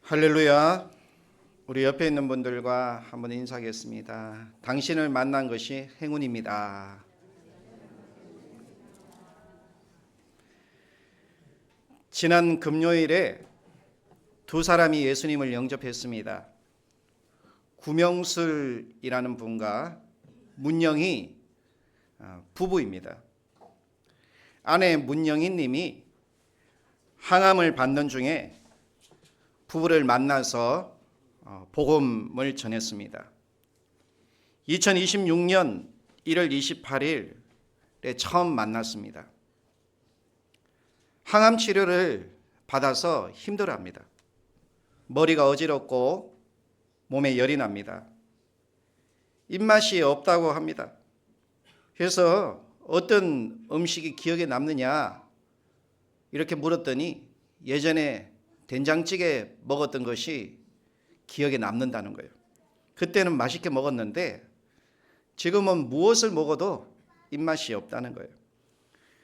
할렐루야. 우리 옆에 있는 분들과 한번 인사하겠습니다. 당신을 만난 것이 행운입니다. 지난 금요일에 두 사람이 예수님을 영접했습니다. 구명술이라는 분과 문영희 부부입니다. 아내 문영희 님이 항암을 받는 중에 부부를 만나서 복음을 전했습니다. 2026년 1월 28일에 처음 만났습니다. 항암 치료를 받아서 힘들어합니다. 머리가 어지럽고 몸에 열이 납니다. 입맛이 없다고 합니다. 그래서 어떤 음식이 기억에 남느냐 이렇게 물었더니 예전에 된장찌개 먹었던 것이 기억에 남는다는 거예요. 그때는 맛있게 먹었는데 지금은 무엇을 먹어도 입맛이 없다는 거예요.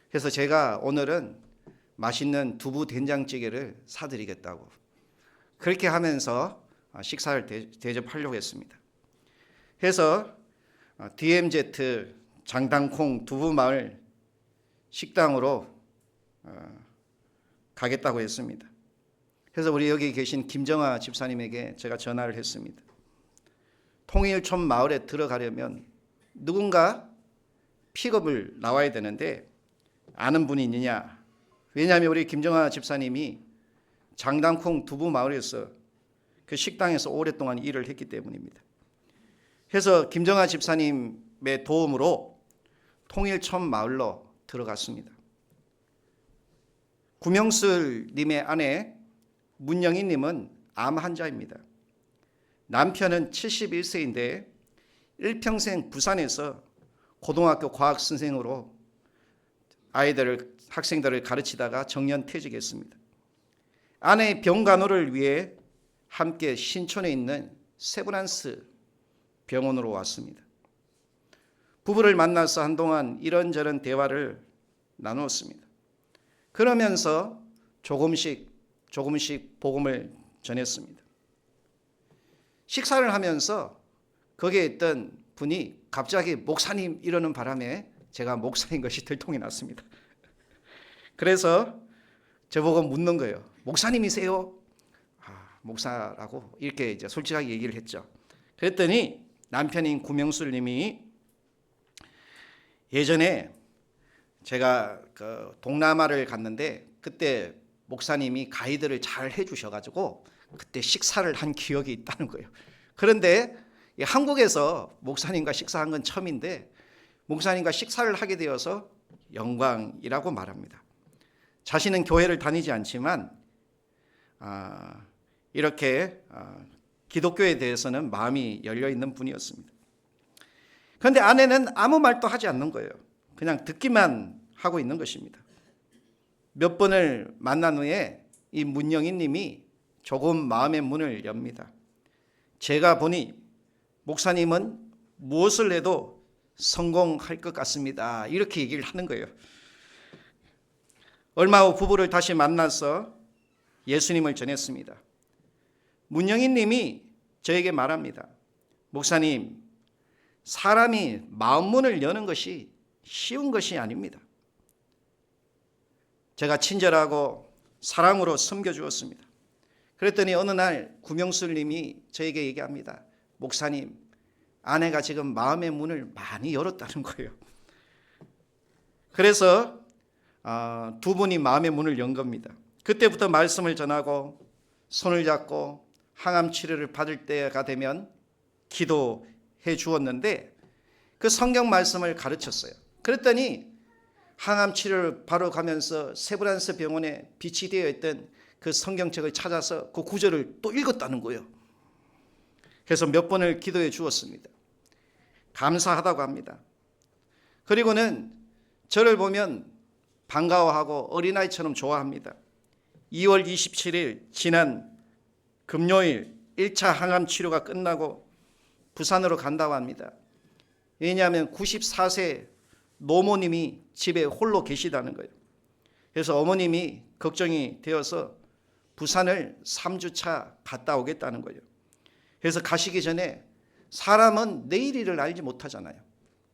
그래서 제가 오늘은 맛있는 두부 된장찌개를 사드리겠다고 그렇게 하면서 식사를 대접하려고 했습니다. 그래서 DMZ 장당콩 두부마을 식당으로 가겠다고 했습니다. 그래서 우리 여기 계신 김정아 집사님에게 제가 전화를 했습니다. 통일촌 마을에 들어가려면 누군가 픽업을 나와야 되는데 아는 분이 있느냐? 왜냐하면 우리 김정아 집사님이 장당콩 두부 마을에서 그 식당에서 오랫동안 일을 했기 때문입니다. 그래서 김정아 집사님의 도움으로 통일촌 마을로 들어갔습니다. 구명슬 님의 아내 문영희 님은 암 환자입니다. 남편은 71세인데 일평생 부산에서 고등학교 과학 선생으로 학생들을 가르치다가 정년퇴직했습니다. 아내의 병간호를 위해 함께 신촌에 있는 세브란스 병원으로 왔습니다. 부부를 만나서 한동안 이런저런 대화를 나누었습니다. 그러면서 조금씩 복음을 전했습니다. 식사를 하면서 거기에 있던 분이 갑자기 목사님 이러는 바람에 제가 목사인 것이 들통이 났습니다. 그래서 저보고 묻는 거예요. 목사님이세요? 목사라고 이렇게 이제 솔직하게 얘기를 했죠. 그랬더니 남편인 구명술 님이 예전에 제가 그 동남아를 갔는데 그때 목사님이 가이드를 잘 해주셔가지고 그때 식사를 한 기억이 있다는 거예요. 그런데 한국에서 목사님과 식사한 건 처음인데 목사님과 식사를 하게 되어서 영광이라고 말합니다. 자신은 교회를 다니지 않지만 이렇게 기독교에 대해서는 마음이 열려 있는 분이었습니다. 그런데 아내는 아무 말도 하지 않는 거예요. 그냥 듣기만 하고 있는 것입니다. 몇 번을 만난 후에 이 문영희 님이 조금 마음의 문을 엽니다. 제가 보니 목사님은 무엇을 해도 성공할 것 같습니다. 이렇게 얘기를 하는 거예요. 얼마 후 부부를 다시 만나서 예수님을 전했습니다. 문영희 님이 저에게 말합니다. 목사님, 사람이 마음 문을 여는 것이 쉬운 것이 아닙니다. 제가 친절하고 사랑으로 섬겨주었습니다. 그랬더니 어느 날 구명술 님이 저에게 얘기합니다. 목사님, 아내가 지금 마음의 문을 많이 열었다는 거예요. 그래서 두 분이 마음의 문을 연 겁니다. 그때부터 말씀을 전하고 손을 잡고 항암 치료를 받을 때가 되면 기도해 주었는데 그 성경 말씀을 가르쳤어요. 그랬더니 항암 치료를 바로 가면서 세브란스 병원에 비치되어 있던 그 성경책을 찾아서 그 구절을 또 읽었다는 거예요. 그래서 몇 번을 기도해 주었습니다. 감사하다고 합니다. 그리고는 저를 보면 반가워하고 어린아이처럼 좋아합니다. 2월 27일 지난 금요일 1차 항암 치료가 끝나고 부산으로 간다고 합니다. 왜냐하면 94세 노모님이 집에 홀로 계시다는 거예요. 그래서 어머님이 걱정이 되어서 부산을 3주차 갔다 오겠다는 거예요. 그래서 가시기 전에 사람은 내일 일을 알지 못하잖아요.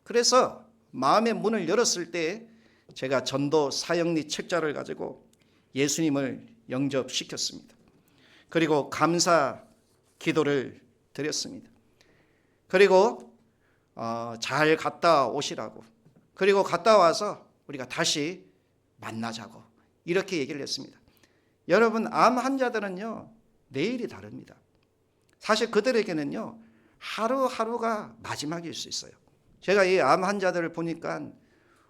그래서 마음의 문을 열었을 때 제가 전도 사역리 책자를 가지고 예수님을 영접시켰습니다. 그리고 감사 기도를 드렸습니다. 그리고 잘 갔다 오시라고, 그리고 갔다 와서 우리가 다시 만나자고 이렇게 얘기를 했습니다. 여러분, 암 환자들은요 내일이 다릅니다. 사실 그들에게는요 하루하루가 마지막일 수 있어요. 제가 이 암 환자들을 보니까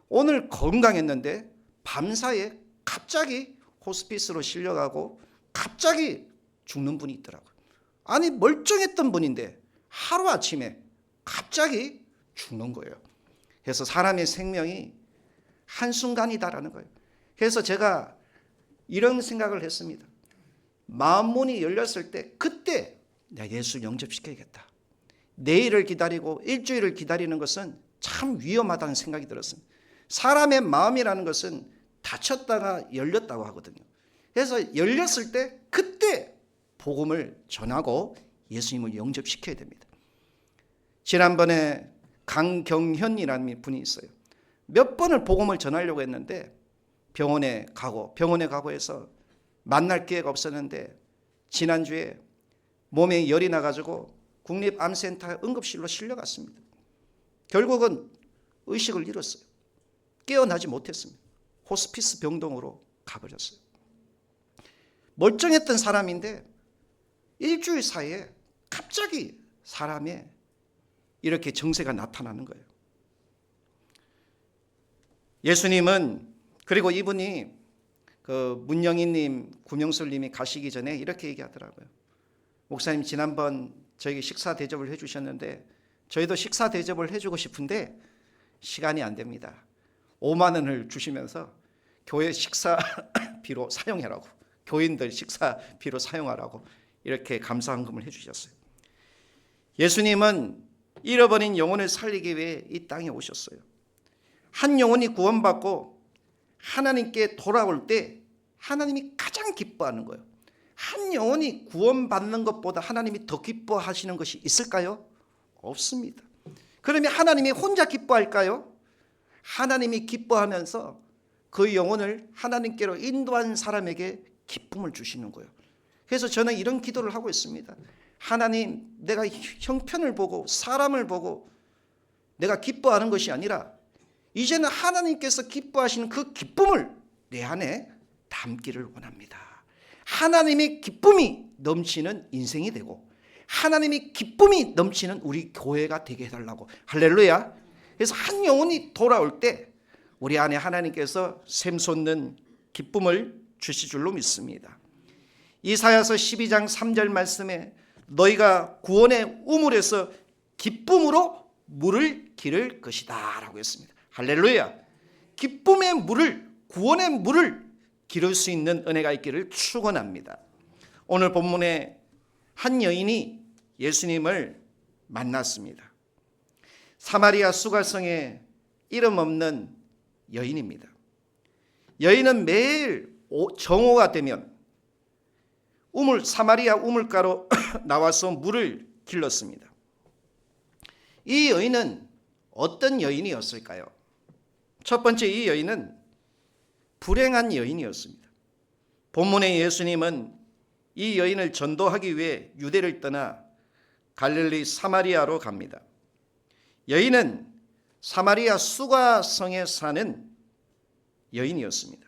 오늘 건강했는데 밤사이에 갑자기 호스피스로 실려가고 갑자기 죽는 분이 있더라고요. 아니, 멀쩡했던 분인데 하루아침에 갑자기 죽는 거예요. 그래서 사람의 생명이 한순간이다라는 거예요. 그래서 제가 이런 생각을 했습니다. 마음문이 열렸을 때 그때 내가 예수 영접시켜야겠다. 내일을 기다리고 일주일을 기다리는 것은 참 위험하다는 생각이 들었습니다. 사람의 마음이라는 것은 닫혔다가 열렸다고 하거든요. 그래서 열렸을 때 그때 복음을 전하고 예수님을 영접시켜야 됩니다. 지난번에 강경현이라는 분이 있어요. 몇 번을 복음을 전하려고 했는데 병원에 가고 해서 만날 기회가 없었는데 지난주에 몸에 열이 나가지고 국립암센터 응급실로 실려갔습니다. 결국은 의식을 잃었어요. 깨어나지 못했습니다. 호스피스 병동으로 가버렸어요. 멀쩡했던 사람인데 일주일 사이에 갑자기 사람의 이렇게 정세가 나타나는 거예요. 예수님은, 그리고 이분이 문영희님, 구명술님이 가시기 전에 이렇게 얘기하더라고요. 목사님, 지난번 저에게 식사 대접을 해주셨는데 저희도 식사 대접을 해주고 싶은데 시간이 안 됩니다. 5만 원을 주시면서 교회 식사비로 사용하라고, 교인들 식사비로 사용하라고 이렇게 감사헌금을 해주셨어요. 예수님은 잃어버린 영혼을 살리기 위해 이 땅에 오셨어요. 한 영혼이 구원받고 하나님께 돌아올 때 하나님이 가장 기뻐하는 거예요. 한 영혼이 구원받는 것보다 하나님이 더 기뻐하시는 것이 있을까요? 없습니다. 그러면 하나님이 혼자 기뻐할까요? 하나님이 기뻐하면서 그 영혼을 하나님께로 인도한 사람에게 기쁨을 주시는 거예요. 그래서 저는 이런 기도를 하고 있습니다. 하나님, 내가 형편을 보고 사람을 보고 내가 기뻐하는 것이 아니라 이제는 하나님께서 기뻐하시는 그 기쁨을 내 안에 담기를 원합니다. 하나님의 기쁨이 넘치는 인생이 되고 하나님의 기쁨이 넘치는 우리 교회가 되게 해달라고. 할렐루야. 그래서 한 영혼이 돌아올 때 우리 안에 하나님께서 샘솟는 기쁨을 주실 줄로 믿습니다. 이사야서 12장 3절 말씀에 너희가 구원의 우물에서 기쁨으로 물을 기를 것이다 라고 했습니다. 할렐루야. 기쁨의 물을, 구원의 물을 기를 수 있는 은혜가 있기를 축원합니다. 오늘 본문에 한 여인이 예수님을 만났습니다. 사마리아 수가성의 이름 없는 여인입니다. 여인은 매일 정오가 되면 사마리아 우물가로 나와서 물을 길렀습니다. 이 여인은 어떤 여인이었을까요? 첫 번째, 이 여인은 불행한 여인이었습니다. 본문의 예수님은 이 여인을 전도하기 위해 유대를 떠나 갈릴리 사마리아로 갑니다. 여인은 사마리아 수가성에 사는 여인이었습니다.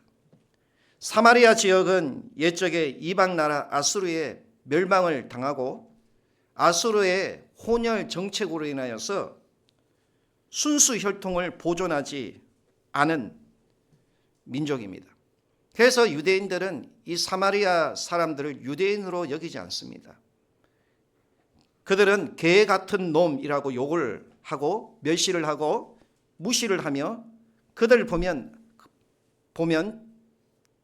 사마리아 지역은 옛적에 이방 나라 아수르의 멸망을 당하고 아수르의 혼혈 정책으로 인하여서 순수 혈통을 보존하지 않은 민족입니다. 그래서 유대인들은 이 사마리아 사람들을 유대인으로 여기지 않습니다. 그들은 개 같은 놈이라고 욕을 하고 멸시를 하고 무시를 하며 그들을 보면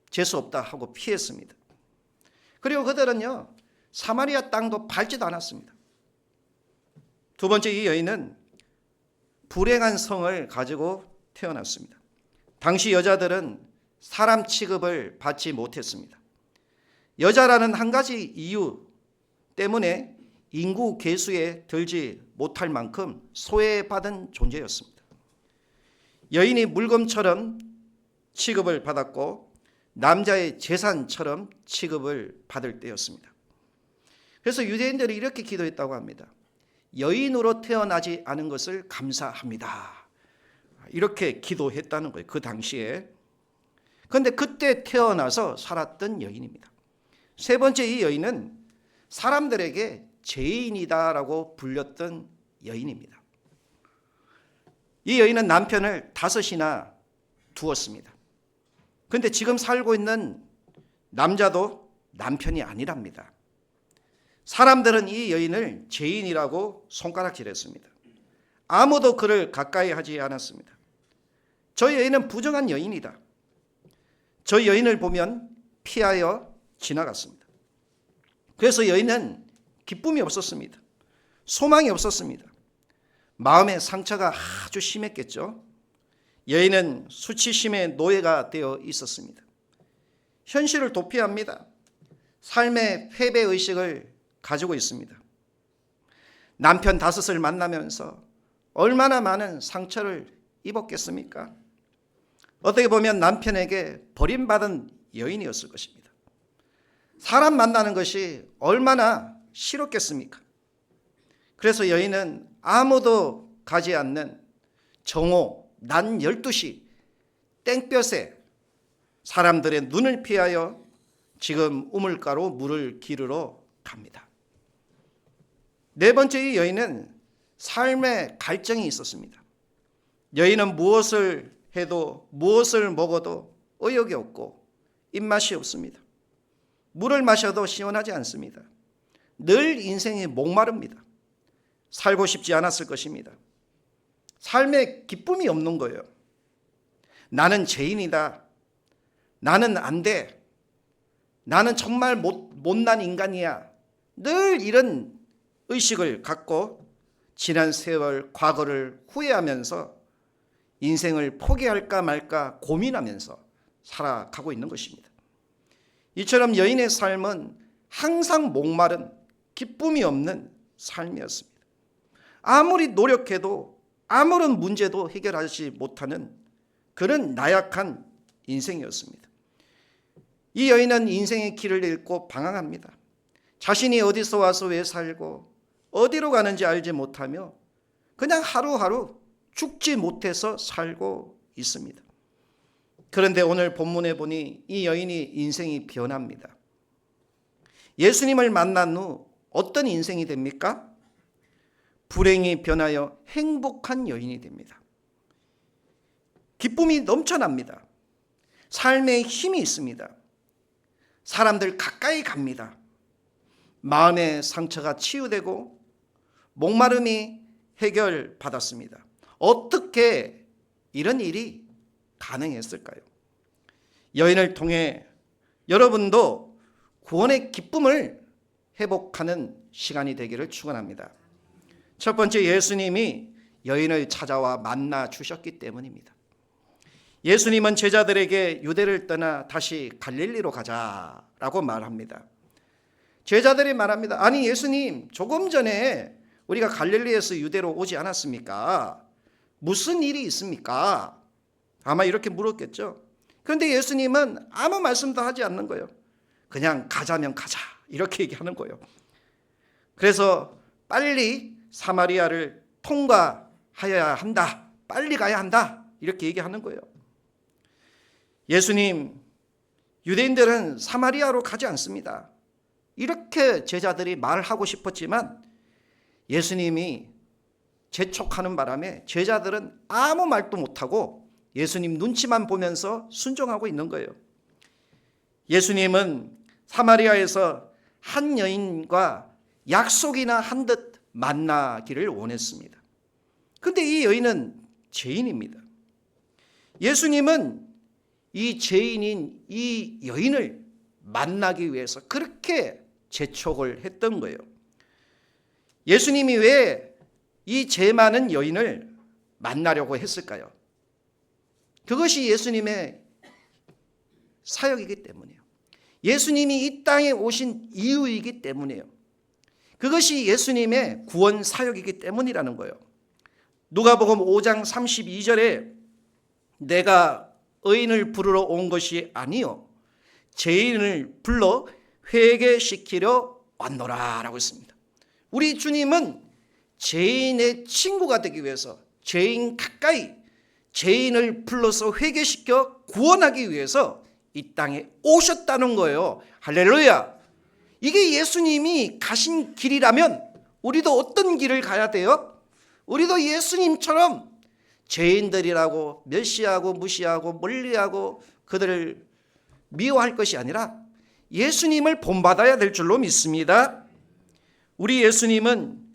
재수없다 하고 피했습니다. 그리고 그들은요 사마리아 땅도 밟지도 않았습니다. 두 번째, 이 여인은 불행한 성을 가지고 태어났습니다. 당시 여자들은 사람 취급을 받지 못했습니다. 여자라는 한 가지 이유 때문에 인구 계수에 들지 못할 만큼 소외받은 존재였습니다. 여인이 물건처럼 취급을 받았고 남자의 재산처럼 취급을 받을 때였습니다. 그래서 유대인들이 이렇게 기도했다고 합니다. 여인으로 태어나지 않은 것을 감사합니다. 이렇게 기도했다는 거예요. 그 당시에. 그런데 그때 태어나서 살았던 여인입니다. 세 번째, 이 여인은 사람들에게 죄인이다라고 불렸던 여인입니다. 이 여인은 남편을 5이나 두었습니다. 그런데 지금 살고 있는 남자도 남편이 아니랍니다. 사람들은 이 여인을 죄인이라고 손가락질했습니다. 아무도 그를 가까이 하지 않았습니다. 저 여인은 부정한 여인이다. 저 여인을 보면 피하여 지나갔습니다. 그래서 여인은 기쁨이 없었습니다. 소망이 없었습니다. 마음의 상처가 아주 심했겠죠. 여인은 수치심의 노예가 되어 있었습니다. 현실을 도피합니다. 삶의 패배의식을 가지고 있습니다. 남편 5을 만나면서 얼마나 많은 상처를 입었겠습니까? 어떻게 보면 남편에게 버림받은 여인이었을 것입니다. 사람 만나는 것이 얼마나 싫었겠습니까? 그래서 여인은 아무도 가지 않는 정오, 난 12시, 땡볕에 사람들의 눈을 피하여 지금 우물가로 물을 기르러 갑니다. 네 번째, 이 여인은 삶의 갈증이 있었습니다. 여인은 무엇을 해도 무엇을 먹어도 의욕이 없고 입맛이 없습니다. 물을 마셔도 시원하지 않습니다. 늘 인생이 목마릅니다. 살고 싶지 않았을 것입니다. 삶에 기쁨이 없는 거예요. 나는 죄인이다. 나는 안 돼. 나는 정말 못난 인간이야. 늘 이런 의식을 갖고 지난 세월, 과거를 후회하면서 인생을 포기할까 말까 고민하면서 살아가고 있는 것입니다. 이처럼 여인의 삶은 항상 목마른 기쁨이 없는 삶이었습니다. 아무리 노력해도 아무런 문제도 해결하지 못하는 그런 나약한 인생이었습니다. 이 여인은 인생의 길을 잃고 방황합니다. 자신이 어디서 와서 왜 살고 어디로 가는지 알지 못하며 그냥 하루하루 죽지 못해서 살고 있습니다. 그런데 오늘 본문에 보니 이 여인이 인생이 변합니다. 예수님을 만난 후 어떤 인생이 됩니까? 불행이 변하여 행복한 여인이 됩니다. 기쁨이 넘쳐납니다. 삶에 힘이 있습니다. 사람들 가까이 갑니다. 마음의 상처가 치유되고 목마름이 해결받았습니다. 어떻게 이런 일이 가능했을까요? 여인을 통해 여러분도 구원의 기쁨을 회복하는 시간이 되기를 축원합니다. 첫 번째, 예수님이 여인을 찾아와 만나 주셨기 때문입니다. 예수님은 제자들에게 유대를 떠나 다시 갈릴리로 가자라고 말합니다. 제자들이 말합니다. 아니 예수님, 조금 전에 우리가 갈릴리에서 유대로 오지 않았습니까? 무슨 일이 있습니까? 아마 이렇게 물었겠죠. 그런데 예수님은 아무 말씀도 하지 않는 거예요. 그냥 가자면 가자 이렇게 얘기하는 거예요. 그래서 빨리 사마리아를 통과하여야 한다. 빨리 가야 한다. 이렇게 얘기하는 거예요. 예수님, 유대인들은 사마리아로 가지 않습니다. 이렇게 제자들이 말하고 싶었지만 예수님이 재촉하는 바람에 제자들은 아무 말도 못하고 예수님 눈치만 보면서 순종하고 있는 거예요. 예수님은 사마리아에서 한 여인과 약속이나 한 듯 만나기를 원했습니다. 그런데 이 여인은 죄인입니다. 예수님은 이 죄인인 이 여인을 만나기 위해서 그렇게 재촉을 했던 거예요. 예수님이 왜 이 죄 많은 여인을 만나려고 했을까요? 그것이 예수님의 사역이기 때문이에요. 예수님이 이 땅에 오신 이유이기 때문이에요. 그것이 예수님의 구원 사역이기 때문이라는 거예요. 누가복음 5장 32절에 내가 의인을 부르러 온 것이 아니요 죄인을 불러 회개시키려 왔노라 라고 했습니다. 우리 주님은 죄인의 친구가 되기 위해서, 죄인 가까이 죄인을 불러서 회개시켜 구원하기 위해서 이 땅에 오셨다는 거예요. 할렐루야. 이게 예수님이 가신 길이라면 우리도 어떤 길을 가야 돼요? 우리도 예수님처럼 죄인들이라고 멸시하고 무시하고 멀리하고 그들을 미워할 것이 아니라 예수님을 본받아야 될 줄로 믿습니다. 우리 예수님은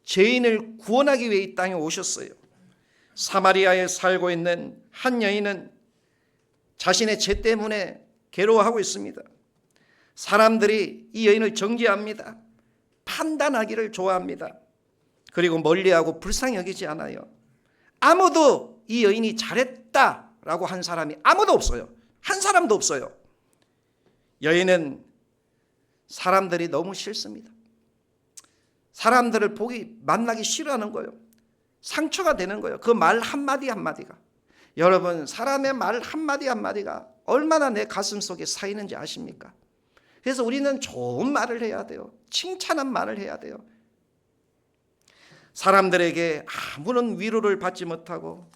죄인을 구원하기 위해 이 땅에 오셨어요. 사마리아에 살고 있는 한 여인은 자신의 죄 때문에 괴로워하고 있습니다. 사람들이 이 여인을 정죄합니다. 판단하기를 좋아합니다. 그리고 멀리하고 불쌍히 여기지 않아요. 아무도 이 여인이 잘했다라고 한 사람이 아무도 없어요. 한 사람도 없어요. 여인은 사람들이 너무 싫습니다. 사람들을 만나기 싫어하는 거예요. 상처가 되는 거예요. 그 말 한마디 한마디가. 여러분, 사람의 말 한마디 한마디가 얼마나 내 가슴 속에 쌓이는지 아십니까? 그래서 우리는 좋은 말을 해야 돼요. 칭찬한 말을 해야 돼요. 사람들에게 아무런 위로를 받지 못하고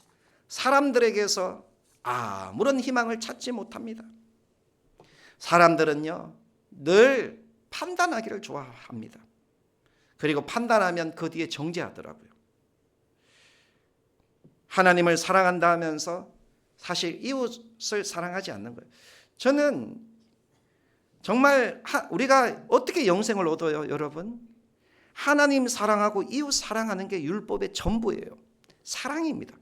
사람들에게서 아무런 희망을 찾지 못합니다. 사람들은요, 늘 판단하기를 좋아합니다. 그리고 판단하면 그 뒤에 정죄하더라고요. 하나님을 사랑한다 하면서 사실 이웃을 사랑하지 않는 거예요. 저는 정말 우리가 어떻게 영생을 얻어요, 여러분? 하나님 사랑하고 이웃 사랑하는 게 율법의 전부예요. 사랑입니다.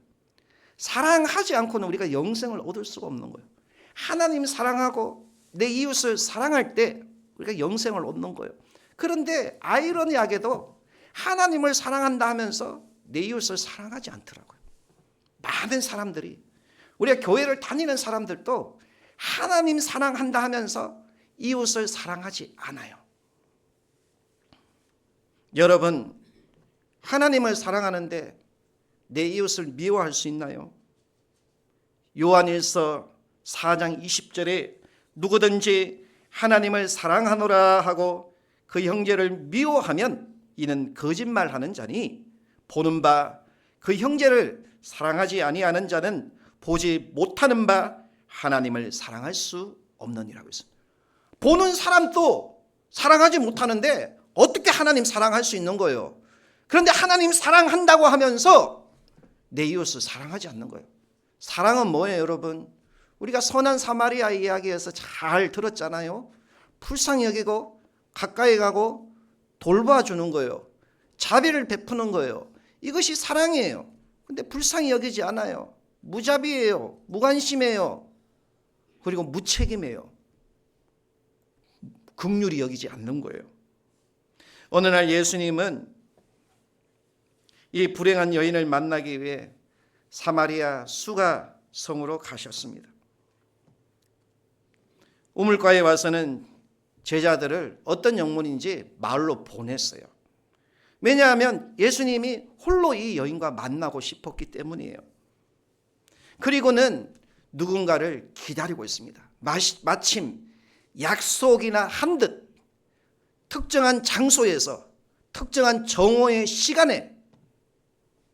사랑하지 않고는 우리가 영생을 얻을 수가 없는 거예요. 하나님 사랑하고 내 이웃을 사랑할 때 우리가 영생을 얻는 거예요. 그런데 아이러니하게도 하나님을 사랑한다 하면서 내 이웃을 사랑하지 않더라고요. 많은 사람들이, 우리가 교회를 다니는 사람들도 하나님 사랑한다 하면서 이웃을 사랑하지 않아요. 여러분, 하나님을 사랑하는데 내 이웃을 미워할 수 있나요? 요한일서 4장 20절에 누구든지 하나님을 사랑하노라 하고 그 형제를 미워하면 이는 거짓말하는 자니 보는 바 그 형제를 사랑하지 아니하는 자는 보지 못하는 바 하나님을 사랑할 수 없느니라고 했습니다. 보는 사람도 사랑하지 못하는데 어떻게 하나님 사랑할 수 있는 거예요? 그런데 하나님 사랑한다고 하면서 내 이웃을 사랑하지 않는 거예요. 사랑은 뭐예요, 여러분? 우리가 선한 사마리아 이야기에서 잘 들었잖아요. 불쌍히 여기고 가까이 가고 돌봐주는 거예요. 자비를 베푸는 거예요. 이것이 사랑이에요. 근데 불쌍히 여기지 않아요. 무자비해요. 무관심해요. 그리고 무책임해요. 긍휼히 여기지 않는 거예요. 어느 날 예수님은 이 불행한 여인을 만나기 위해 사마리아 수가 성으로 가셨습니다. 우물가에 와서는 제자들을 어떤 영문인지 마을로 보냈어요. 왜냐하면 예수님이 홀로 이 여인과 만나고 싶었기 때문이에요. 그리고는 누군가를 기다리고 있습니다. 마침 약속이나 한 듯 특정한 장소에서 특정한 정오의 시간에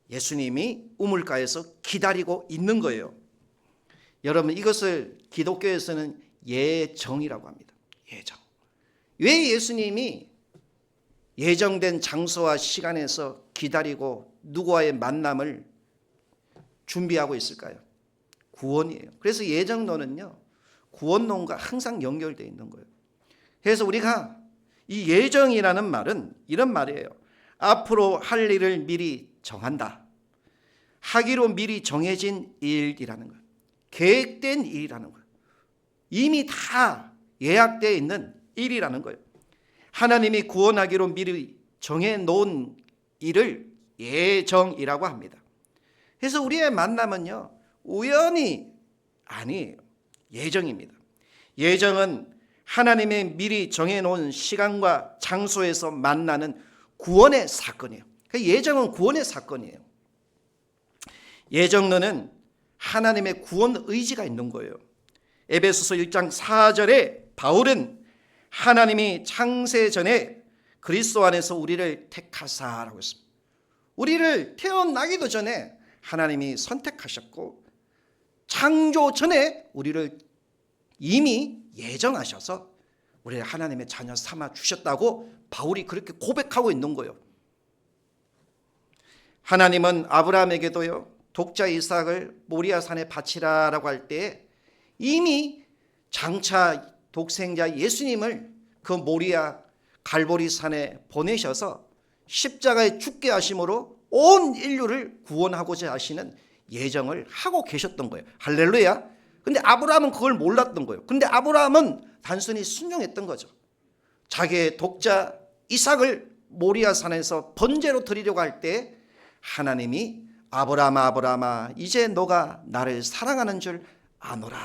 예수님이 우물가에서 기다리고 있는 거예요. 여러분, 이것을 기독교에서는 예정이라고 합니다. 예정. 왜 예수님이 예정된 장소와 시간에서 기다리고 누구와의 만남을 준비하고 있을까요? 구원이에요. 그래서 예정론은요, 구원론과 항상 연결되어 있는 거예요. 그래서 우리가 이 예정이라는 말은 이런 말이에요. 앞으로 할 일을 미리 정한다. 하기로 미리 정해진 일이라는 거예요. 계획된 일이라는 거예요. 이미 다 예약되어 있는 일이라는 거예요. 하나님이 구원하기로 미리 정해놓은 일을 예정이라고 합니다. 그래서 우리의 만남은요, 우연이 아니에요. 예정입니다. 예정은 하나님의 미리 정해놓은 시간과 장소에서 만나는 구원의 사건이에요. 예정은 구원의 사건이에요. 예정론은 하나님의 구원 의지가 있는 거예요. 에베소서 1장 4절에 바울은 하나님이 창세 전에 그리스도 안에서 우리를 택하사라고 했습니다. 우리를 태어나기도 전에 하나님이 선택하셨고 창조 전에 우리를 이미 예정하셔서 우리를 하나님의 자녀 삼아 주셨다고 바울이 그렇게 고백하고 있는 거예요. 하나님은 아브라함에게도요, 독자 이삭을 모리아산에 바치라라고 할 때 이미 장차 독생자 예수님을 그 모리아 갈보리산에 보내셔서 십자가에 죽게 하심으로 온 인류를 구원하고자 하시는 예정을 하고 계셨던 거예요. 할렐루야. 근데 아브라함은 그걸 몰랐던 거예요. 근데 아브라함은 단순히 순종했던 거죠. 자기의 독자 이삭을 모리아산에서 번제로 드리려고 할 때 하나님이 아브라함아 아브라함아 이제 너가 나를 사랑하는 줄 아노라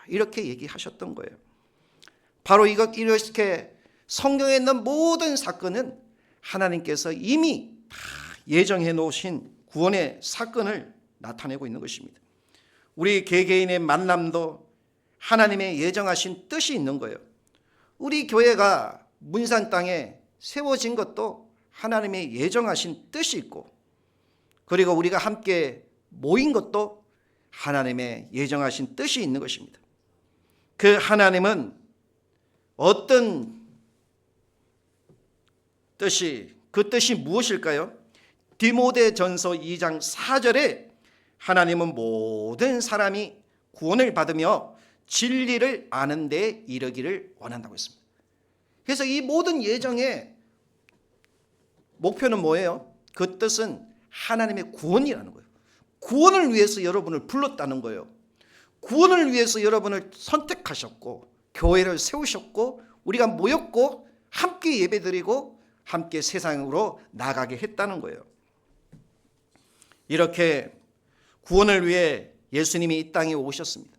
이렇게 얘기하셨던 거예요. 바로 이렇게 성경에 있는 모든 사건은 하나님께서 이미 다 예정해 놓으신 구원의 사건을 나타내고 있는 것입니다. 우리 개개인의 만남도 하나님의 예정하신 뜻이 있는 거예요. 우리 교회가 문산 땅에 세워진 것도 하나님의 예정하신 뜻이 있고, 그리고 우리가 함께 모인 것도 하나님의 예정하신 뜻이 있는 것입니다. 그 하나님은 어떤 뜻이, 그 뜻이 무엇일까요? 디모데전서 2장 4절에 하나님은 모든 사람이 구원을 받으며 진리를 아는 데 이르기를 원한다고 했습니다. 그래서 이 모든 예정의 목표는 뭐예요? 그 뜻은 하나님의 구원이라는 거예요. 구원을 위해서 여러분을 불렀다는 거예요. 구원을 위해서 여러분을 선택하셨고 교회를 세우셨고 우리가 모였고 함께 예배드리고 함께 세상으로 나가게 했다는 거예요. 이렇게 구원을 위해 예수님이 이 땅에 오셨습니다.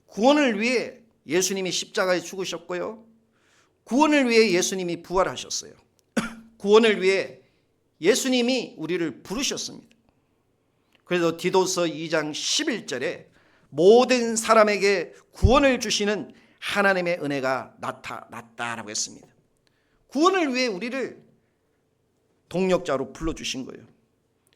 구원을 위해 예수님이 십자가에 죽으셨고요. 구원을 위해 예수님이 부활하셨어요. 구원을 위해 예수님이 우리를 부르셨습니다. 그래서 디도서 2장 11절에 모든 사람에게 구원을 주시는 하나님의 은혜가 나타났다라고 했습니다. 구원을 위해 우리를 동력자로 불러주신 거예요.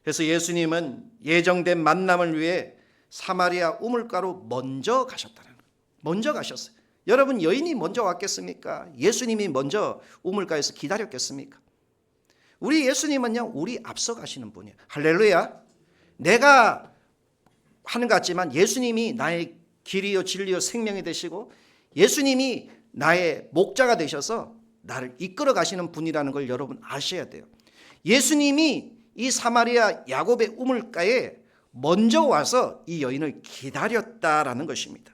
그래서 예수님은 예정된 만남을 위해 사마리아 우물가로 먼저 가셨다는 거예요. 먼저 가셨어요. 여러분, 여인이 먼저 왔겠습니까? 예수님이 먼저 우물가에서 기다렸겠습니까? 우리 예수님은요, 우리 앞서 가시는 분이에요. 할렐루야. 내가 하는 것 같지만 예수님이 나의 길이요 진리요 생명이 되시고 예수님이 나의 목자가 되셔서 나를 이끌어 가시는 분이라는 걸 여러분 아셔야 돼요. 예수님이 이 사마리아 야곱의 우물가에 먼저 와서 이 여인을 기다렸다라는 것입니다.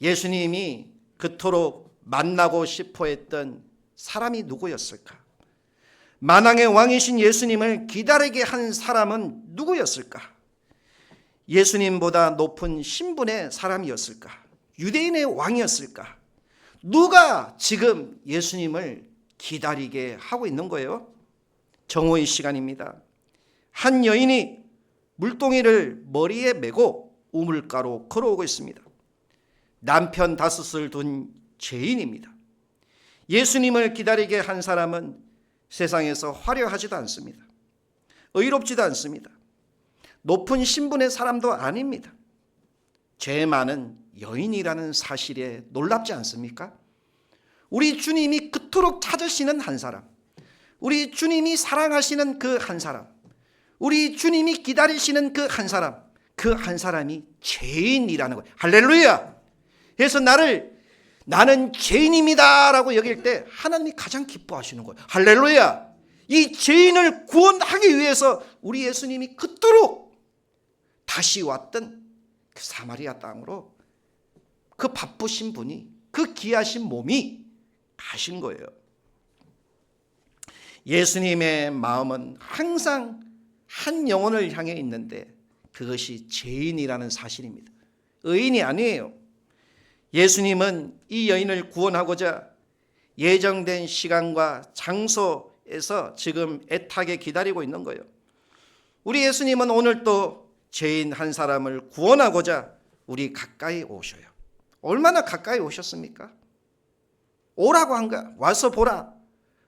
예수님이 그토록 만나고 싶어 했던 사람이 누구였을까? 만왕의 왕이신 예수님을 기다리게 한 사람은 누구였을까? 예수님보다 높은 신분의 사람이었을까? 유대인의 왕이었을까? 누가 지금 예수님을 기다리게 하고 있는 거예요? 정오의 시간입니다. 한 여인이 물동이를 머리에 메고 우물가로 걸어오고 있습니다. 남편 5을 둔 죄인입니다. 예수님을 기다리게 한 사람은 세상에서 화려하지도 않습니다. 의롭지도 않습니다. 높은 신분의 사람도 아닙니다. 죄 많은 여인이라는 사실에 놀랍지 않습니까? 우리 주님이 그토록 찾으시는 한 사람, 우리 주님이 사랑하시는 그 한 사람, 우리 주님이 기다리시는 그 한 사람, 그 한 사람이 죄인이라는 거예요. 할렐루야. 그래서 나는 죄인입니다 라고 여길 때 하나님이 가장 기뻐하시는 거예요. 할렐루야. 이 죄인을 구원하기 위해서 우리 예수님이 그토록 다시 왔던 그 사마리아 땅으로 그 바쁘신 분이, 그 귀하신 몸이 가신 거예요. 예수님의 마음은 항상 한 영혼을 향해 있는데 그것이 죄인이라는 사실입니다. 의인이 아니에요. 예수님은 이 여인을 구원하고자 예정된 시간과 장소에서 지금 애타게 기다리고 있는 거예요. 우리 예수님은 오늘 또 죄인 한 사람을 구원하고자 우리 가까이 오셔요. 얼마나 가까이 오셨습니까? 오라고 한 거야. 와서 보라.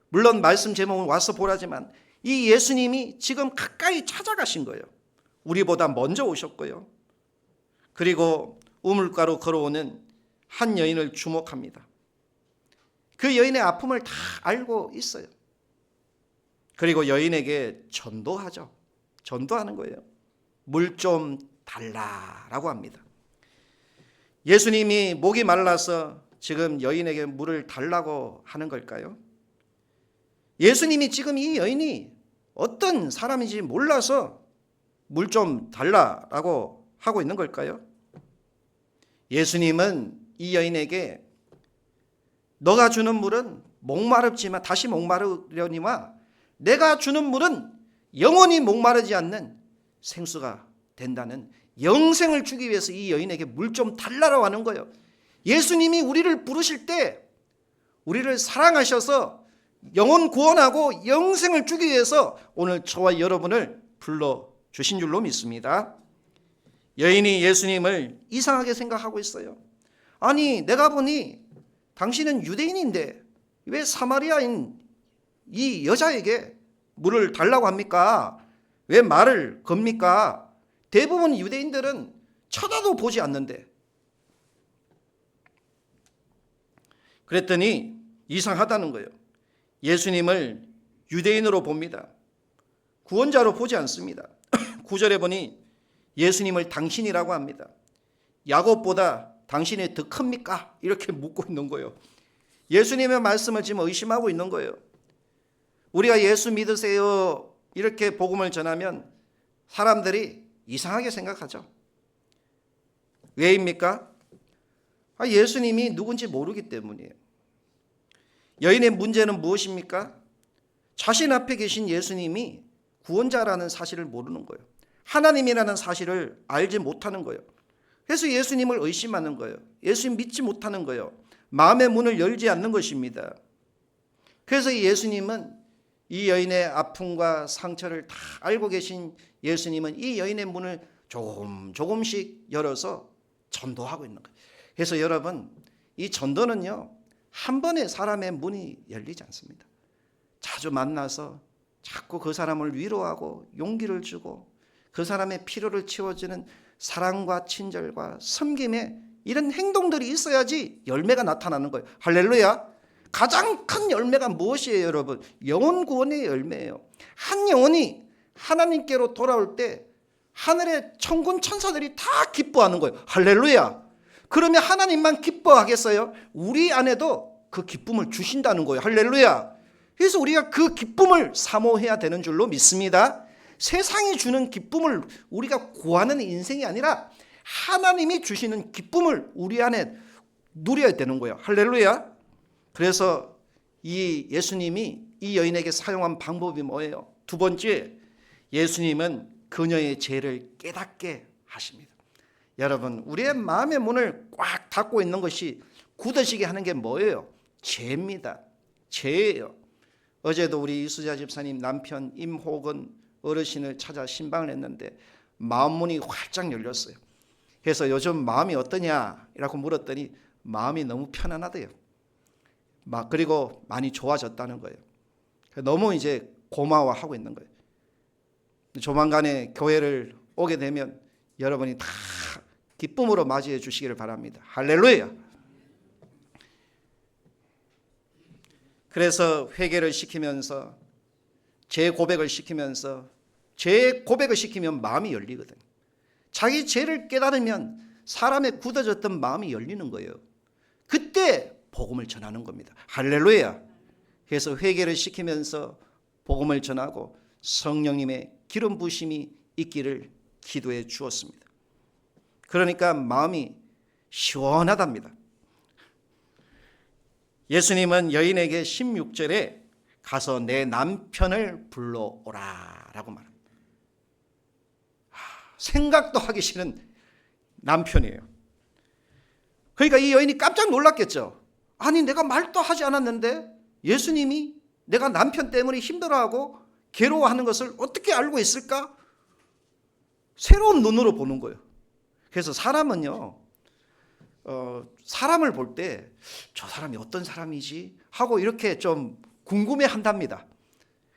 물론 말씀 제목은 와서 보라지만 이 예수님이 지금 가까이 찾아가신 거예요. 우리보다 먼저 오셨고요. 그리고 우물가로 걸어오는 한 여인을 주목합니다. 그 여인의 아픔을 다 알고 있어요. 그리고 여인에게 전도하죠. 전도하는 거예요. 물 좀 달라라고 합니다. 예수님이 목이 말라서 지금 여인에게 물을 달라고 하는 걸까요? 예수님이 지금 이 여인이 어떤 사람인지 몰라서 물 좀 달라라고 하고 있는 걸까요? 예수님은 이 여인에게 너가 주는 물은 목마르지만 다시 목마르려니와 내가 주는 물은 영원히 목마르지 않는 생수가 된다는 영생을 주기 위해서 이 여인에게 물 좀 달라고 하는 거예요. 예수님이 우리를 부르실 때 우리를 사랑하셔서 영혼 구원하고 영생을 주기 위해서 오늘 저와 여러분을 불러주신 줄로 믿습니다. 여인이 예수님을 이상하게 생각하고 있어요. 아니 내가 보니 당신은 유대인인데 왜 사마리아인 이 여자에게 물을 달라고 합니까? 왜 말을 겁니까? 대부분 유대인들은 쳐다도 보지 않는데. 그랬더니 이상하다는 거예요. 예수님을 유대인으로 봅니다. 구원자로 보지 않습니다. 9절에 보니 예수님을 당신이라고 합니다. 야곱보다 당신이 더 큽니까? 이렇게 묻고 있는 거예요. 예수님의 말씀을 지금 의심하고 있는 거예요. 우리가 예수 믿으세요 이렇게 복음을 전하면 사람들이 이상하게 생각하죠. 왜입니까? 예수님이 누군지 모르기 때문이에요. 여인의 문제는 무엇입니까? 자신 앞에 계신 예수님이 구원자라는 사실을 모르는 거예요. 하나님이라는 사실을 알지 못하는 거예요. 그래서 예수님을 의심하는 거예요. 예수님 믿지 못하는 거예요. 마음의 문을 열지 않는 것입니다. 그래서 예수님은 이 여인의 아픔과 상처를 다 알고 계신 예수님은 이 여인의 문을 조금씩 열어서 전도하고 있는 거예요. 그래서 여러분, 이 전도는요, 한 번에 사람의 문이 열리지 않습니다. 자주 만나서 자꾸 그 사람을 위로하고 용기를 주고 그 사람의 필요를 채워주는 사랑과 친절과 섬김의 이런 행동들이 있어야지 열매가 나타나는 거예요. 할렐루야. 가장 큰 열매가 무엇이에요, 여러분? 영혼 구원의 열매예요. 한 영혼이 하나님께로 돌아올 때 하늘의 천군 천사들이 다 기뻐하는 거예요. 할렐루야. 그러면 하나님만 기뻐하겠어요? 우리 안에도 그 기쁨을 주신다는 거예요. 할렐루야. 그래서 우리가 그 기쁨을 사모해야 되는 줄로 믿습니다. 세상이 주는 기쁨을 우리가 구하는 인생이 아니라 하나님이 주시는 기쁨을 우리 안에 누려야 되는 거예요. 할렐루야. 그래서 이 예수님이 이 여인에게 사용한 방법이 뭐예요? 두 번째, 예수님은 그녀의 죄를 깨닫게 하십니다. 여러분, 우리의 마음의 문을 꽉 닫고 있는 것이 굳어지게 하는 게 뭐예요? 죄입니다. 죄예요. 어제도 우리 이수자 집사님 남편 임호근 어르신을 찾아 신방을 했는데 마음문이 활짝 열렸어요. 그래서 요즘 마음이 어떠냐? 라고 물었더니 마음이 너무 편안하대요. 그리고 많이 좋아졌다는 거예요. 너무 이제 고마워하고 있는 거예요. 조만간에 교회를 오게 되면 여러분이 다 기쁨으로 맞이해 주시기를 바랍니다. 할렐루야. 그래서 회개를 시키면서 죄 고백을 시키면서 죄 고백을 시키면 마음이 열리거든요. 자기 죄를 깨달으면 사람의 굳어졌던 마음이 열리는 거예요. 그때 복음을 전하는 겁니다. 할렐루야. 그래서 회개를 시키면서 복음을 전하고 성령님의 기름 부심이 있기를 기도해 주었습니다. 그러니까 마음이 시원하답니다. 예수님은 여인에게 16절에 가서 내 남편을 불러오라 라고 말합니다. 생각도 하기 싫은 남편이에요. 그러니까 이 여인이 깜짝 놀랐겠죠. 아니 내가 말도 하지 않았는데 예수님이 내가 남편 때문에 힘들어하고 괴로워하는 것을 어떻게 알고 있을까? 새로운 눈으로 보는 거예요. 그래서 사람은요, 사람을 볼 때 저 사람이 어떤 사람이지 하고 이렇게 좀 궁금해 한답니다.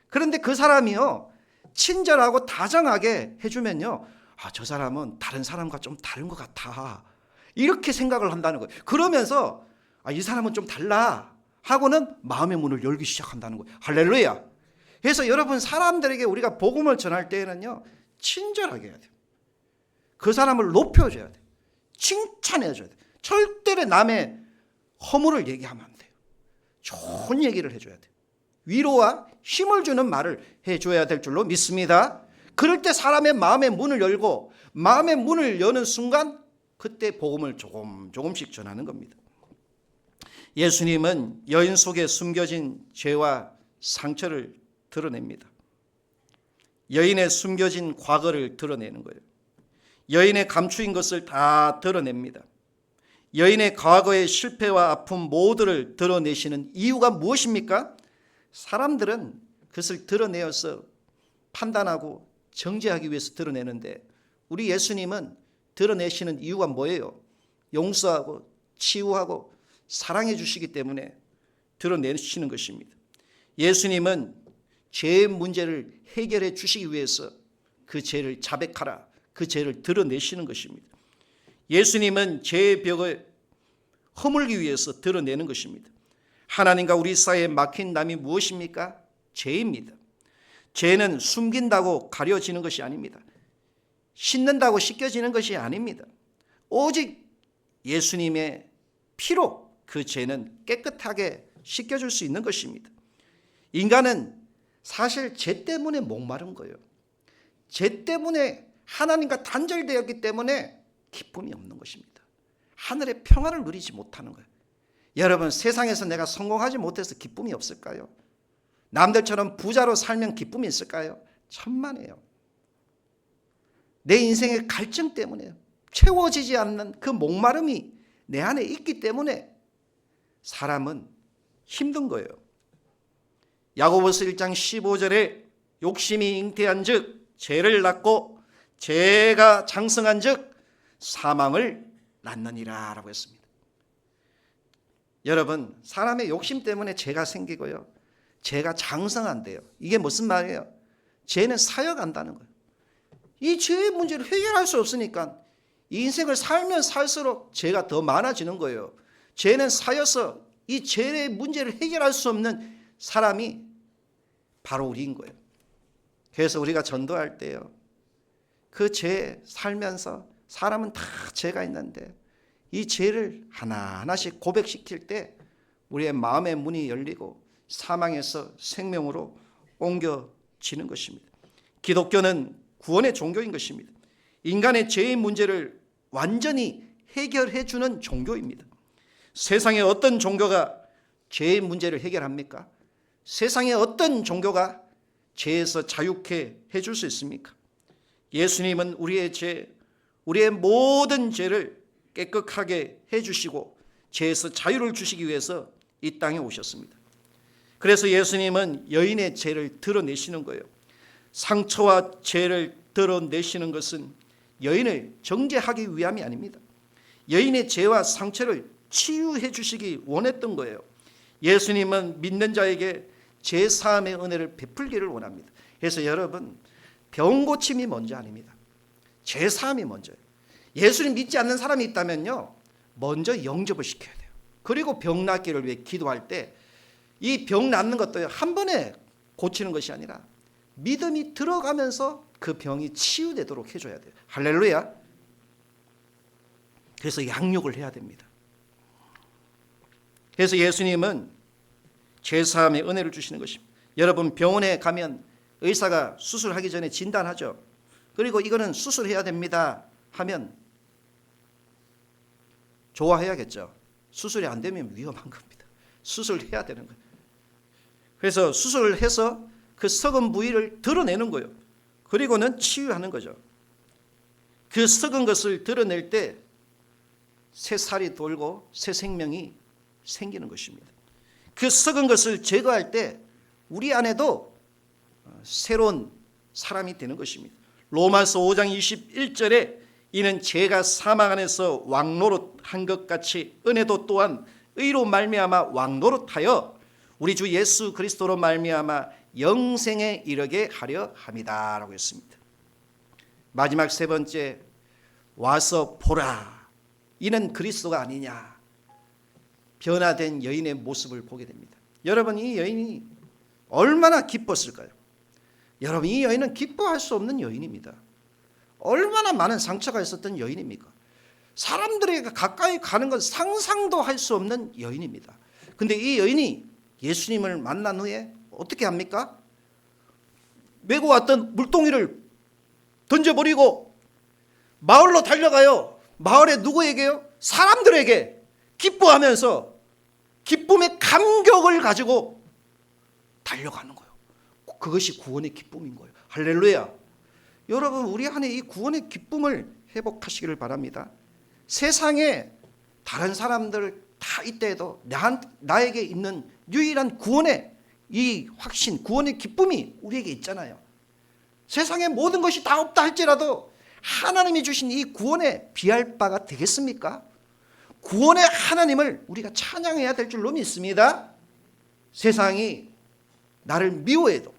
그런데 그 사람이요, 친절하고 다정하게 해주면요, 아, 저 사람은 다른 사람과 좀 다른 것 같아, 이렇게 생각을 한다는 거예요. 그러면서 아, 이 사람은 좀 달라 하고는 마음의 문을 열기 시작한다는 거예요. 할렐루야. 그래서 여러분, 사람들에게 우리가 복음을 전할 때에는요, 친절하게 해야 돼요. 그 사람을 높여줘야 돼요. 칭찬해줘야 돼요. 절대로 남의 허물을 얘기하면 안 돼요. 좋은 얘기를 해줘야 돼요. 위로와 힘을 주는 말을 해줘야 될 줄로 믿습니다. 그럴 때 사람의 마음의 문을 열고, 마음의 문을 여는 순간 그때 복음을 조금씩 전하는 겁니다. 예수님은 여인 속에 숨겨진 죄와 상처를 드러냅니다. 여인의 숨겨진 과거를 드러내는 거예요. 여인의 감추인 것을 다 드러냅니다. 여인의 과거의 실패와 아픔 모두를 드러내시는 이유가 무엇입니까? 사람들은 그것을 드러내어서 판단하고 정죄하기 위해서 드러내는데, 우리 예수님은 드러내시는 이유가 뭐예요? 용서하고 치유하고 사랑해 주시기 때문에 드러내시는 것입니다. 예수님은 죄의 문제를 해결해 주시기 위해서 그 죄를 자백하라, 그 죄를 드러내시는 것입니다. 예수님은 죄의 벽을 허물기 위해서 드러내는 것입니다. 하나님과 우리 사이에 막힌 담이 무엇입니까? 죄입니다. 죄는 숨긴다고 가려지는 것이 아닙니다. 씻는다고 씻겨지는 것이 아닙니다. 오직 예수님의 피로 그 죄는 깨끗하게 씻겨줄 수 있는 것입니다. 인간은 사실 죄 때문에 목마른 거예요. 죄 때문에 하나님과 단절되었기 때문에 기쁨이 없는 것입니다. 하늘의 평안을 누리지 못하는 거예요. 여러분, 세상에서 내가 성공하지 못해서 기쁨이 없을까요? 남들처럼 부자로 살면 기쁨이 있을까요? 천만에요. 내 인생의 갈증 때문에 채워지지 않는 그 목마름이 내 안에 있기 때문에 사람은 힘든 거예요. 야고보서 1장 15절에 욕심이 잉태한 즉 죄를 낳고 죄가 장성한 즉 사망을 낳느니라 라고 했습니다. 여러분, 사람의 욕심 때문에 죄가 생기고요, 죄가 장성한대요. 이게 무슨 말이에요? 죄는 사여간다는 거예요. 이 죄의 문제를 해결할 수 없으니까 이 인생을 살면 살수록 죄가 더 많아지는 거예요. 죄는 사여서 이 죄의 문제를 해결할 수 없는 사람이 바로 우리인 거예요. 그래서 우리가 전도할 때요, 그 죄 살면서 사람은 다 죄가 있는데 이 죄를 하나하나씩 고백시킬 때 우리의 마음의 문이 열리고 사망에서 생명으로 옮겨지는 것입니다. 기독교는 구원의 종교인 것입니다. 인간의 죄의 문제를 완전히 해결해 주는 종교입니다. 세상의 어떤 종교가 죄의 문제를 해결합니까? 세상의 어떤 종교가 죄에서 자유케 해줄 수 있습니까? 예수님은 우리의 죄, 우리의 모든 죄를 깨끗하게 해주시고 죄에서 자유를 주시기 위해서 이 땅에 오셨습니다. 그래서 예수님은 여인의 죄를 드러내시는 거예요. 상처와 죄를 드러내시는 것은 여인을 정죄하기 위함이 아닙니다. 여인의 죄와 상처를 치유해 주시기 원했던 거예요. 예수님은 믿는 자에게 죄 사함의 은혜를 베풀기를 원합니다. 그래서 여러분, 병 고침이 먼저 아닙니다. 죄 사함이 먼저예요. 예수님 믿지 않는 사람이 있다면요, 먼저 영접을 시켜야 돼요. 그리고 병 낫기를 위해 기도할 때 이 병 낫는 것도 한 번에 고치는 것이 아니라 믿음이 들어가면서 그 병이 치유되도록 해줘야 돼요. 할렐루야. 그래서 양육을 해야 됩니다. 그래서 예수님은 죄사함의 은혜를 주시는 것입니다. 여러분, 병원에 가면 의사가 수술하기 전에 진단하죠. 그리고 이거는 수술해야 됩니다 하면 좋아해야겠죠. 수술이 안 되면 위험한 겁니다. 수술해야 되는 거예요. 그래서 수술을 해서 그 썩은 부위를 드러내는 거예요. 그리고는 치유하는 거죠. 그 썩은 것을 드러낼 때 새 살이 돌고 새 생명이 생기는 것입니다. 그 썩은 것을 제거할 때 우리 안에도 새로운 사람이 되는 것입니다. 로마서 5장 21절에 이는 죄가 사망 안에서 왕노릇한 것 같이 은혜도 또한 의로 말미암아 왕노릇하여 우리 주 예수 그리스도로 말미암아 영생에 이르게 하려 함이다라고 했습니다. 마지막 세 번째, 와서 보라. 이는 그리스도가 아니냐. 변화된 여인의 모습을 보게 됩니다. 여러분, 이 여인이 얼마나 기뻤을까요? 여러분, 이 여인은 기뻐할 수 없는 여인입니다. 얼마나 많은 상처가 있었던 여인입니까? 사람들에게 가까이 가는 건 상상도 할 수 없는 여인입니다. 근데 이 여인이 예수님을 만난 후에 어떻게 합니까? 메고 왔던 물동이를 던져버리고 마을로 달려가요. 마을에 누구에게요? 사람들에게 기뻐하면서 기쁨의 감격을 가지고 달려가는 거예요. 그것이 구원의 기쁨인 거예요. 할렐루야. 여러분, 우리 안에 이 구원의 기쁨을 회복하시기를 바랍니다. 세상에 다른 사람들 다 있대도 나에게 있는 유일한 구원의 이 확신, 구원의 기쁨이 우리에게 있잖아요. 세상에 모든 것이 다 없다 할지라도 하나님이 주신 이 구원에 비할 바가 되겠습니까? 구원의 하나님을 우리가 찬양해야 될 줄로 믿습니다. 세상이 나를 미워해도,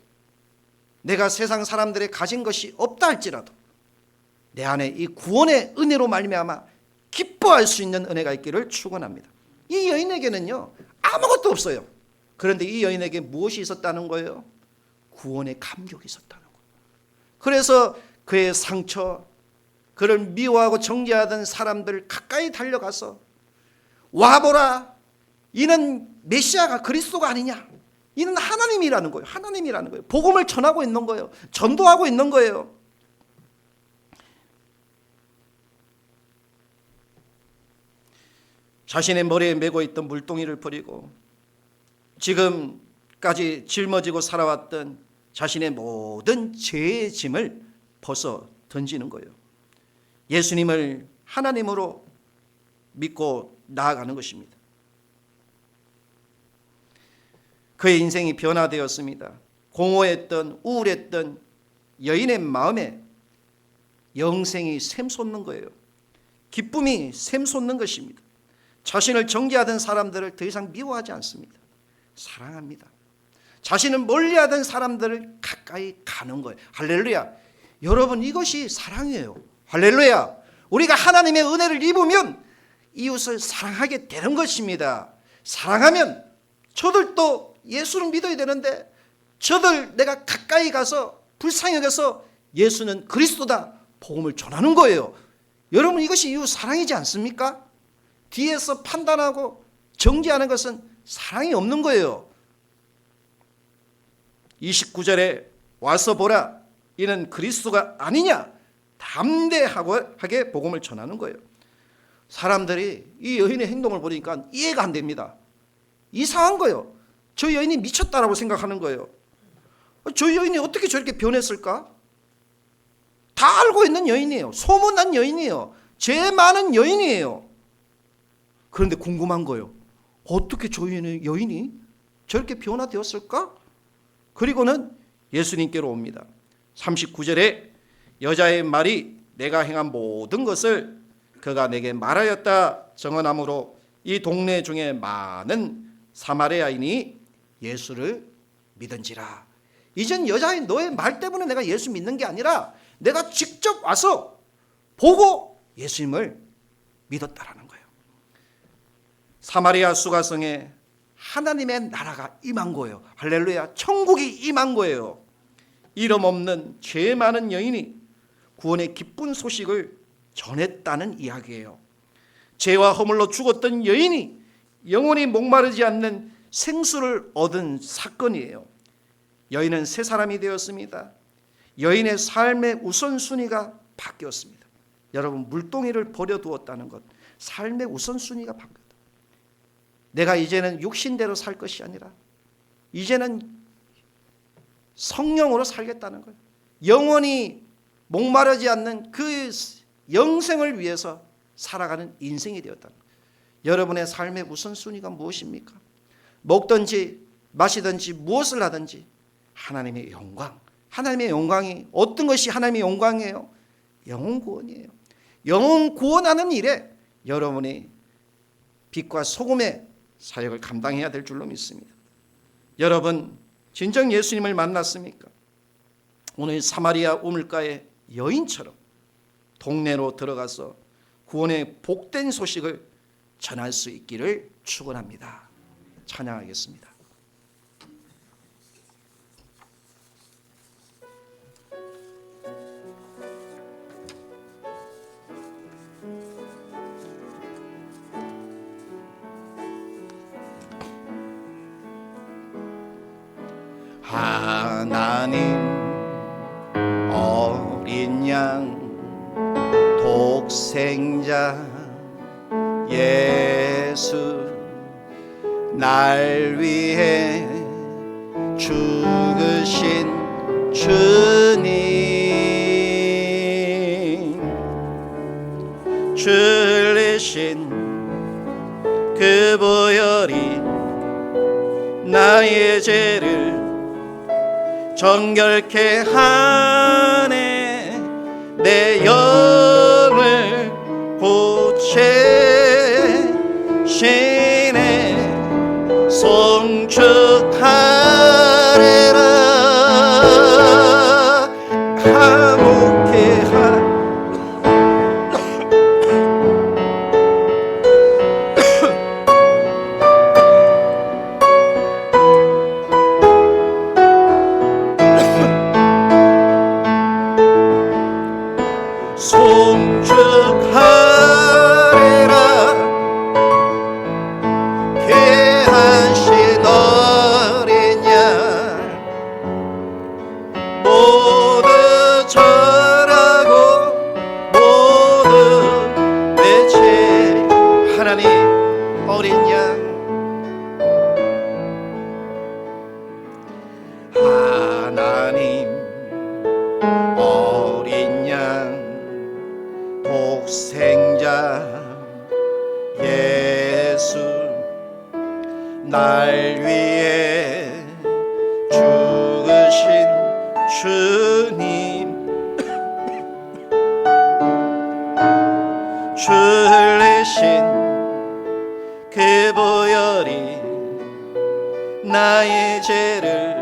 내가 세상 사람들의 가진 것이 없다 할지라도 내 안에 이 구원의 은혜로 말미암아 기뻐할 수 있는 은혜가 있기를 축원합니다. 이 여인에게는요, 아무것도 없어요. 그런데 이 여인에게 무엇이 있었다는 거예요? 구원의 감격이 있었다는 거예요. 그래서 그의 상처, 그를 미워하고 정죄하던 사람들 가까이 달려가서 와보라, 이는 메시아가 그리스도가 아니냐, 이는 하나님이라는 거예요. 하나님이라는 거예요. 복음을 전하고 있는 거예요. 전도하고 있는 거예요. 자신의 머리에 메고 있던 물동이를 버리고 지금까지 짊어지고 살아왔던 자신의 모든 죄의 짐을 벗어 던지는 거예요. 예수님을 하나님으로 믿고 나아가는 것입니다. 그의 인생이 변화되었습니다. 공허했던, 우울했던 여인의 마음에 영생이 샘솟는 거예요. 기쁨이 샘솟는 것입니다. 자신을 정죄하던 사람들을 더 이상 미워하지 않습니다. 사랑합니다. 자신을 멀리하던 사람들을 가까이 가는 거예요. 할렐루야. 여러분, 이것이 사랑이에요. 할렐루야. 우리가 하나님의 은혜를 입으면 이웃을 사랑하게 되는 것입니다. 사랑하면 저들도 예수를 믿어야 되는데 저들 내가 가까이 가서 불쌍히 여겨서 예수는 그리스도다 복음을 전하는 거예요. 여러분, 이것이 이웃 사랑이지 않습니까? 뒤에서 판단하고 정죄하는 것은 사랑이 없는 거예요. 29절에 와서 보라, 이는 그리스도가 아니냐, 담대하게 복음을 전하는 거예요. 사람들이 이 여인의 행동을 보니까 이해가 안 됩니다. 이상한 거예요. 저 여인이 미쳤다라고 생각하는 거예요. 저 여인이 어떻게 저렇게 변했을까? 다 알고 있는 여인이에요. 소문난 여인이에요. 죄 많은 여인이에요. 그런데 궁금한 거예요. 어떻게 저 여인이 저렇게 변화되었을까? 그리고는 예수님께로 옵니다. 39절에 여자의 말이 내가 행한 모든 것을 그가 내게 말하였다 정언함으로 이 동네 중에 많은 사마리아인이 예수를 믿은지라. 이젠 여자인 너의 말 때문에 내가 예수 믿는 게 아니라 내가 직접 와서 보고 예수님을 믿었다라는 거예요. 사마리아 수가성에 하나님의 나라가 임한 거예요. 할렐루야. 천국이 임한 거예요. 이름 없는 죄 많은 여인이 구원의 기쁜 소식을 전했다는 이야기예요. 죄와 허물로 죽었던 여인이 영원히 목마르지 않는 생수를 얻은 사건이에요. 여인은 새 사람이 되었습니다. 여인의 삶의 우선순위가 바뀌었습니다. 여러분, 물동이를 버려두었다는 것, 삶의 우선순위가 바뀌었다. 내가 이제는 육신대로 살 것이 아니라 이제는 성령으로 살겠다는 거예요. 영원히 목마르지 않는 그 영생을 위해서 살아가는 인생이 되었다. 여러분의 삶의 우선순위가 무엇입니까? 먹든지 마시든지 무엇을 하든지 하나님의 영광, 하나님의 영광이 어떤 것이 하나님의 영광이에요? 영혼 구원이에요. 영혼 구원하는 일에 여러분이 빛과 소금의 사역을 감당해야 될 줄로 믿습니다. 여러분 진정 예수님을 만났습니까? 오늘 사마리아 우물가의 여인처럼 동네로 들어가서 구원의 복된 소식을 전할 수 있기를 축원합니다. 찬양하겠습니다. 하나님 어린 양 독생자 예수 날 위해 죽으신 주님 줄리신 그 보혈이 나의 죄를 정결케 하네 내 영을 고치시네 송축하리라 화목케 하나님 어린 양 독생자 예수 날 위해 죽으신 주님 줄리신 그 보혈이 나의 죄를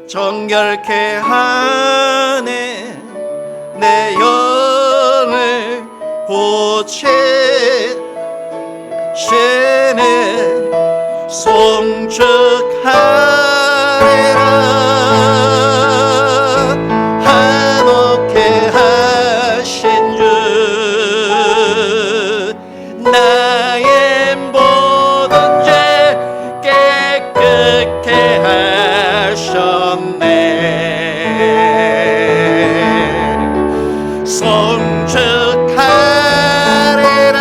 정결케 하네 내 영을 고치시네 송축하리라 화목케 하신 주 나의 모든 죄 깨끗게 하셨네 송축하리라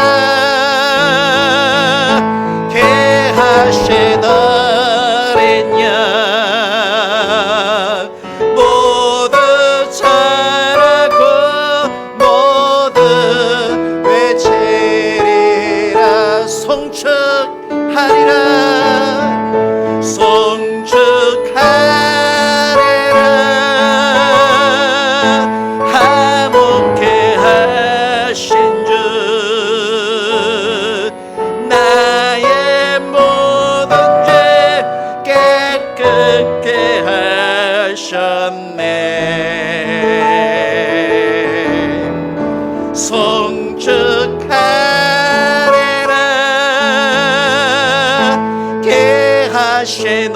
개하신 어린 양 모두 잘하고 모두 외치리라 송축하리라 송축하리라 화목케 하신 주 나의 모든 죄 깨끗게 하셨네 송축하리라 개하신